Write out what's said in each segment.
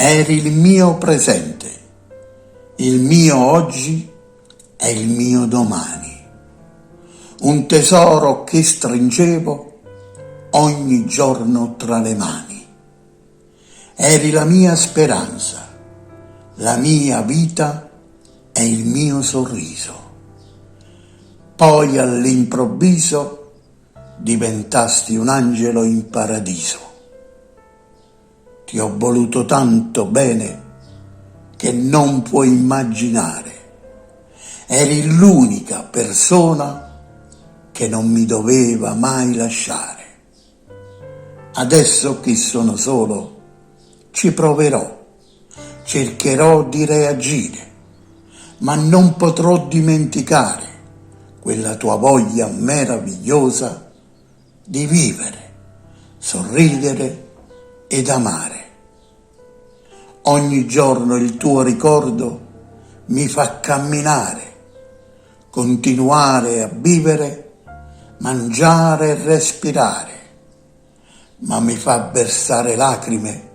eri il mio presente, il mio oggi e il mio domani, un tesoro che stringevo ogni giorno tra le mani. Eri la mia speranza, la mia vita e il mio sorriso. Poi all'improvviso diventasti un angelo in paradiso. Ti ho voluto tanto bene che non puoi immaginare. Eri l'unica persona che non mi doveva mai lasciare. Adesso che sono solo, ci proverò, cercherò di reagire, ma non potrò dimenticare quella tua voglia meravigliosa di vivere, sorridere ed amare. Ogni giorno il tuo ricordo mi fa camminare, continuare a vivere, mangiare e respirare, ma mi fa versare lacrime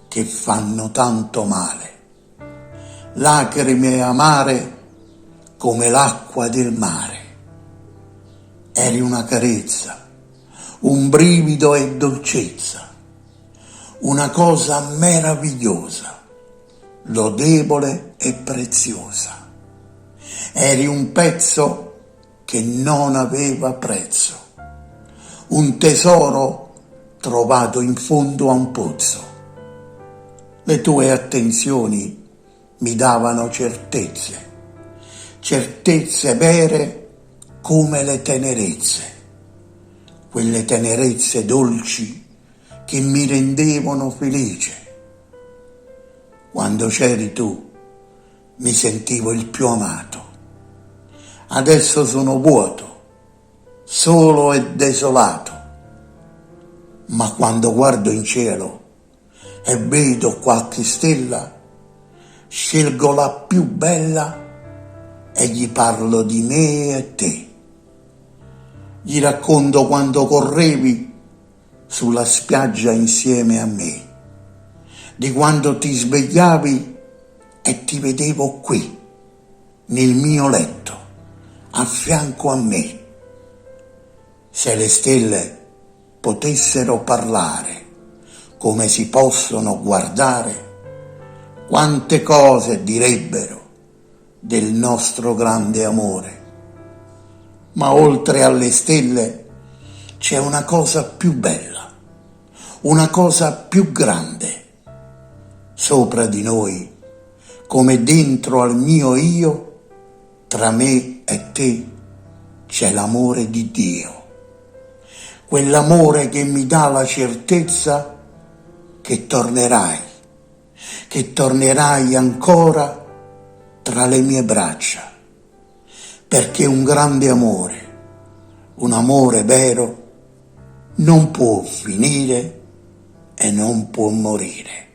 che fanno tanto male. Lacrime amare come l'acqua del mare. Eri una carezza, un brivido e dolcezza, una cosa meravigliosa, lodevole e preziosa. Eri un pezzo che non aveva prezzo, un tesoro trovato in fondo a un pozzo. Le tue attenzioni mi davano certezze, certezze vere come le tenerezze, quelle tenerezze dolci che mi rendevano felice. Quando c'eri tu mi sentivo il più amato. Adesso sono vuoto, solo e desolato, ma quando guardo in cielo e vedo qualche stella, scelgo la più bella e gli parlo di me e te. Gli racconto quando correvi sulla spiaggia insieme a me, di quando ti svegliavi e ti vedevo qui, nel mio letto, a fianco a me. Se le stelle potessero parlare come si possono guardare, quante cose direbbero del nostro grande amore. Ma oltre alle stelle c'è una cosa più bella, una cosa più grande. Sopra di noi, come dentro al mio io, tra me e te c'è l'amore di Dio. Quell'amore che mi dà la certezza che tornerai ancora tra le mie braccia, perché un grande amore, un amore vero, non può finire e non può morire.